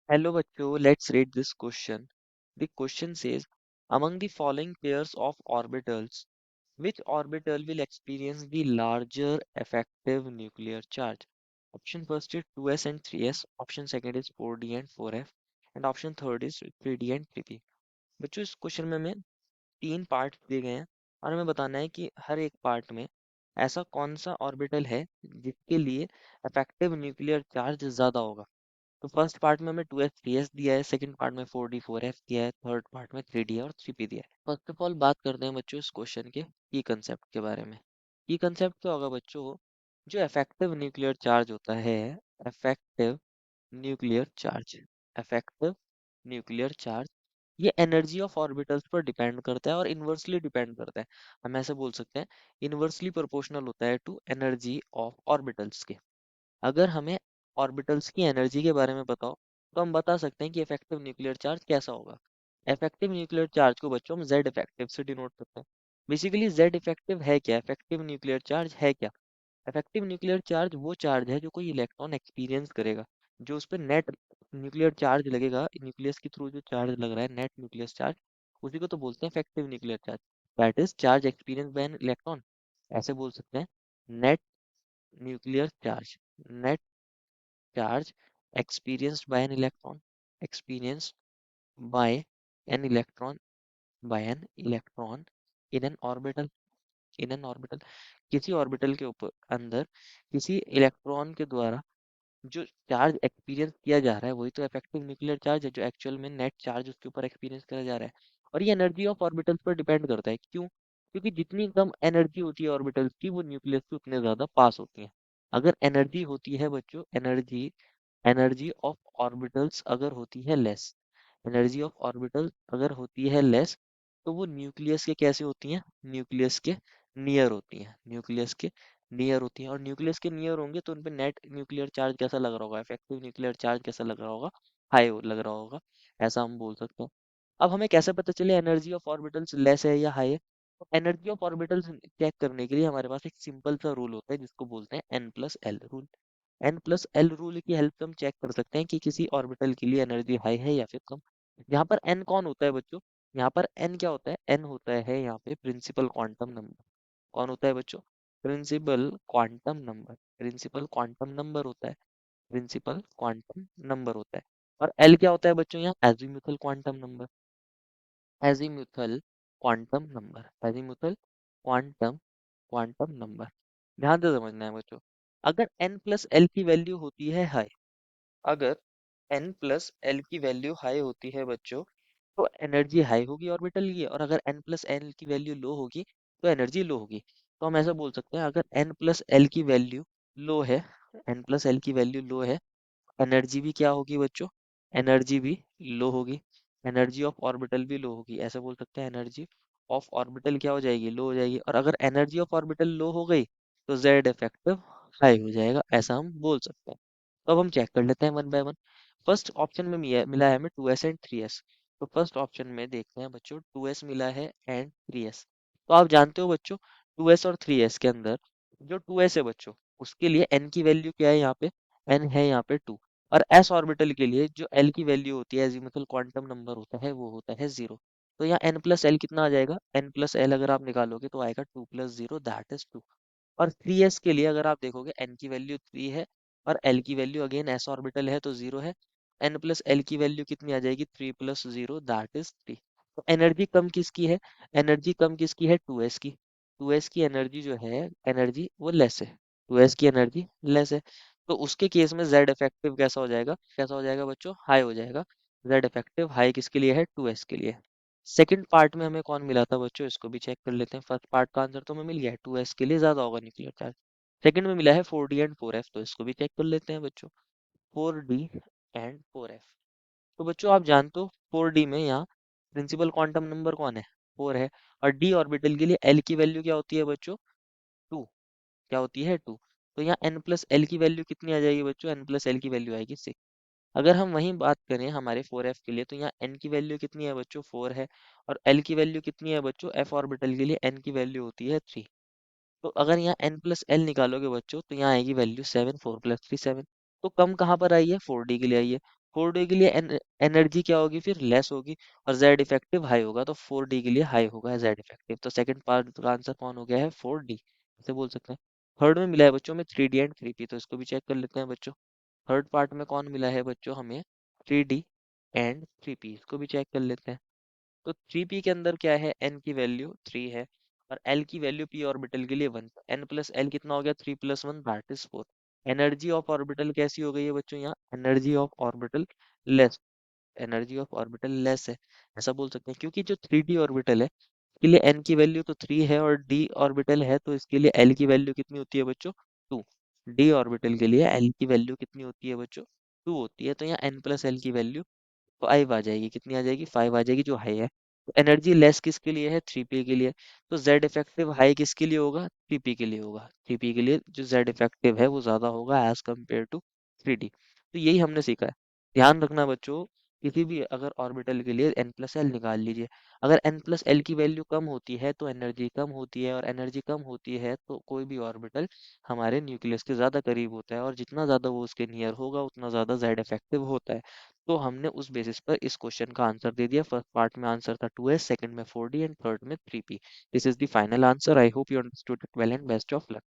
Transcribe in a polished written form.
Hello bachcho, let's read this question. The question says, among the following pairs of orbitals, which orbital will experience the larger effective nuclear charge? Option first is 2s and 3s, option second is 4d and 4f, and option third is 3d and 3p. बच्चों इस question में हमें तीन part दिए गए हैं और हमें बताना है कि हर एक पार्ट में ऐसा कौन सा ऑर्बिटल है जिसके लिए इफेक्टिव न्यूक्लियर चार्ज ज्यादा होगा। तो फर्स्ट पार्ट में हमें 2s 3s दिया है, सेकंड पार्ट में 4d 4f दिया है, थर्ड पार्ट में 3d और 3p दिया है। फर्स्ट ऑफ ऑल बात करते हैं बच्चों इस क्वेश्चन के की कंसेप्ट के बारे में। की कंसेप्ट क्या होगा बच्चों? जो इफेक्टिव न्यूक्लियर चार्ज होता है, effective nuclear charge effective nuclear charge ये एनर्जी ऑफ ऑर्बिटल्स पर डिपेंड करता है और इन्वर्सली डिपेंड करता है। हम ऐसे बोल सकते हैं इन्वर्सली प्रोपोर्शनल होता है टू एनर्जी ऑफ ऑर्बिटल्स के। अगर हमें ऑर्बिटल्स की एनर्जी के बारे में बताओ तो हम बता सकते हैं कि इफेक्टिव न्यूक्लियर चार्ज कैसा होगा। इफेक्टिव न्यूक्लियर चार्ज को बच्चों हम जेड इफेक्टिव से डिनोट करते हैं। बेसिकली जेड इफेक्टिव है क्या, इफेक्टिव न्यूक्लियर चार्ज है क्या? इफेक्टिव न्यूक्लियर चार्ज वो चार्ज है जो कोई इलेक्ट्रॉन एक्सपीरियंस करेगा, जो उस पर नेट न्यूक्लियर चार्ज लगेगा, न्यूक्लियस के थ्रू जो चार्ज लग रहा है नेट न्यूक्लियस चार्ज, उसी को तो बोलते हैं effective nuclear charge. That is charge experience by an electron. ऐसे बोल सकते हैं net nuclear charge, net charge experienced by an electron, experienced by an electron, by an electron in an orbital, in an orbital, किसी orbital के ऊपर अंदर किसी electron के द्वारा जो चार्ज एक्सपीरियंस किया जा रहा है वही तो इफेक्टिव न्यूक्लियर चार्ज है, जो एक्चुअल में नेट चार्ज उसके ऊपर एक्सपीरियंस करा जा रहा है। और ये एनर्जी ऑफ ऑर्बिटल्स पर डिपेंड करता है। क्यों? क्योंकि जितनी कम एनर्जी होती है ऑर्बिटल्स की वो न्यूक्लियस से उतने ज्यादा पास होती है। अगर एनर्जी होती है बच्चों, एनर्जी एनर्जी ऑफ ऑर्बिटल्स अगर होती है लेस, एनर्जी ऑफ ऑर्बिटल अगर होती है लेस, तो वो न्यूक्लियस के कैसे होती हैं? न्यूक्लियस के नियर होती हैं, न्यूक्लियस के नियर होती हैं। और न्यूक्लियस के नियर होंगे तो उन पे नेट न्यूक्लियर चार्ज कैसा लग रहा होगा, इफेक्टिव न्यूक्लियर चार्ज कैसा लग रहा होगा? हाई लग रहा होगा। ऐसा हम बोल सकते हैं। अब हमें कैसे पता चले एनर्जी ऑफ ऑर्बिटल्स लेस है या हाई है? तो एनर्जी ऑफ ऑर्बिटल्स चेक करने के लिए हमारे पास एक सिंपल सा रूल होता है जिसको बोलते हैं n+l रूल। n+l रूल की हेल्प से हम चेक कर सकते हैं कि किसी ऑर्बिटल के लिए एनर्जी हाई है या फिर कम। यहाँ पर n कौन होता है बच्चों? यहाँ पर n क्या होता है? n होता है यहाँ पे प्रिंसिपल क्वांटम नंबर। कौन होता है बच्चों? Principal quantum number, principal quantum number होता है, प्रिंसिपल क्वांटम नंबर होता है। और l क्या होता है बच्चों? यहाँ azimuthal quantum number, azimuthal quantum number, azimuthal quantum quantum number. ध्यान से समझना है बच्चों। अगर n+l की वैल्यू होती है हाई, अगर n+l की वैल्यू हाई होती है बच्चों, तो एनर्जी हाई होगी ऑर्बिटल की। और अगर n+l की वैल्यू लो होगी तो एनर्जी लो होगी। तो हम ऐसा बोल सकते हैं अगर n+l की वैल्यू लो है, n+l की वैल्यू लो है, एनर्जी भी क्या होगी बच्चों? एनर्जी भी लो होगी, एनर्जी ऑफ ऑर्बिटल भी लो होगी। ऐसे बोल सकते हैं एनर्जी ऑफ ऑर्बिटल क्या हो जाएगी? लो हो जाएगी। और अगर एनर्जी ऑफ ऑर्बिटल लो हो गई तो जेड इफेक्टिव हाई हो जाएगा, ऐसा हम बोल सकते हैं। तो अब हम चेक कर लेते हैं one by one. First option में मिला है हमें 2s एंड 3s। तो फर्स्ट ऑप्शन में देखते हैं बच्चों, 2s मिला है एंड 3s। तो आप जानते हो बच्चों 2s और 3s के अंदर जो 2s है बच्चों उसके लिए n की वैल्यू क्या है यहाँ पे? n है यहाँ पे 2। और s ऑर्बिटल के लिए जो l की वैल्यू होती है, एजीमुथल क्वांटम नंबर होता है, वो होता है 0। तो यहाँ n+l कितना आ जाएगा? n+l अगर आप निकालोगे तो आएगा 2+0 दैट इज 2। और 3s के लिए अगर आप देखोगे n की वैल्यू 3 है और l की वैल्यू अगेन s ऑर्बिटल है तो 0 है। n+l की वैल्यू कितनी आ जाएगी? 3+0 दैट इज 3। तो एनर्जी कम किसकी है? एनर्जी कम किसकी है? 2s की। 2s की एनर्जी जो है, एनर्जी वो लेस है, 2s की एनर्जी लेस है। तो उसके केस में z इफेक्टिव कैसा हो जाएगा? कैसा हो जाएगा बच्चों? हाई हो जाएगा। z इफेक्टिव हाई किसके लिए है? 2s के लिए। सेकंड पार्ट में हमें कौन मिला था बच्चों? इसको भी चेक कर लेते हैं। फर्स्ट पार्ट का आंसर तो हमें मिल गया है, 2s के लिए ज्यादा होगा न्यूक्लियर चार्ज। सेकंड में मिला है 4d एंड 4f, तो इसको भी चेक कर लेते हैं बच्चों। 4d and 4f। तो बच्चों आप जानते हो 4d में यहाँ प्रिंसिपल क्वांटम नंबर कौन है? 4 है। और d ऑर्बिटल के लिए l की वैल्यू क्या होती है बच्चों? 2। क्या होती है? 2। तो यहाँ n+l की वैल्यू कितनी आ जाएगी बच्चों? n+l की वैल्यू आएगी 6। अगर हम वहीं बात करें हमारे 4f के लिए तो यहाँ n की वैल्यू कितनी है बच्चों? 4 है। और l की वैल्यू कितनी है बच्चों? f ऑर्बिटल के लिए n की वैल्यू होती है 3। तो अगर यहाँ n+l निकालोगे बच्चों तो यहाँ आएगी वैल्यू 7, 4 + 3 7। तो कम कहाँ पर आई है? 4d के लिए आई है। 4D के लिए एनर्जी क्या होगी फिर लेस होगी, और जेड इफेक्टिव हाई होगा, तो 4D के लिए हाई होगा जेड इफेक्टिव। तो सेकंड पार्ट का आंसर कौन हो गया है? 4D, ऐसे बोल सकते हैं। थर्ड में मिला है बच्चों में 3D एंड 3P, तो इसको भी चेक कर लेते हैं बच्चों। थर्ड पार्ट में कौन मिला है बच्चों हमें? 3D एंड 3P, इसको भी चेक कर लेते हैं। तो 3P के अंदर क्या है? n की वैल्यू 3 है, और l की वैल्यू p ऑर्बिटल के लिए 1। n प्लस l कितना हो गया? 3 plus 1 that is 4। Energy of orbital कैसी हो गई है बच्चों? यहाँ energy of orbital less, energy of orbital less है, ऐसा बोल सकते हैं, क्योंकि जो 3D ऑर्बिटल है इसके लिए n की वैल्यू तो 3 है, और d ऑर्बिटल है तो इसके लिए l की वैल्यू कितनी होती है बच्चों? 2। d ऑर्बिटल के लिए l की वैल्यू कितनी होती है बच्चों? 2 होती है, तो यहाँ n प्लस l की वैल्यू 5 आ जाएगी। कितनी आ जाएगी? 5 आ जाएगी, जो हाई है। तो एनर्जी लेस किसके लिए है? 3P के लिए। तो जेड इफेक्टिव हाई किसके लिए होगा? 3P के लिए होगा। 3P के लिए जो जेड इफेक्टिव है वो ज्यादा होगा एज कम्पेयर टू 3D। तो यही हमने सीखा है। ध्यान रखना बच्चों, किसी भी अगर ऑर्बिटल के लिए n प्लस एल निकाल लीजिए। अगर n प्लस एल की वैल्यू कम होती है तो एनर्जी कम होती है, और एनर्जी कम होती है तो कोई भी ऑर्बिटल हमारे न्यूक्लियस के ज्यादा करीब होता है, और जितना ज्यादा वो उसके नियर होगा उतना ज्यादा जेड इफेक्टिव होता है। तो हमने उस बेसिस पर इस क्वेश्चन का आंसर दे दिया। फर्स्ट पार्ट में आंसर था 2s, सेकंड में 4D, एंड थर्ड में 3P। This is the final answer. I hope you understood it well, and best of luck.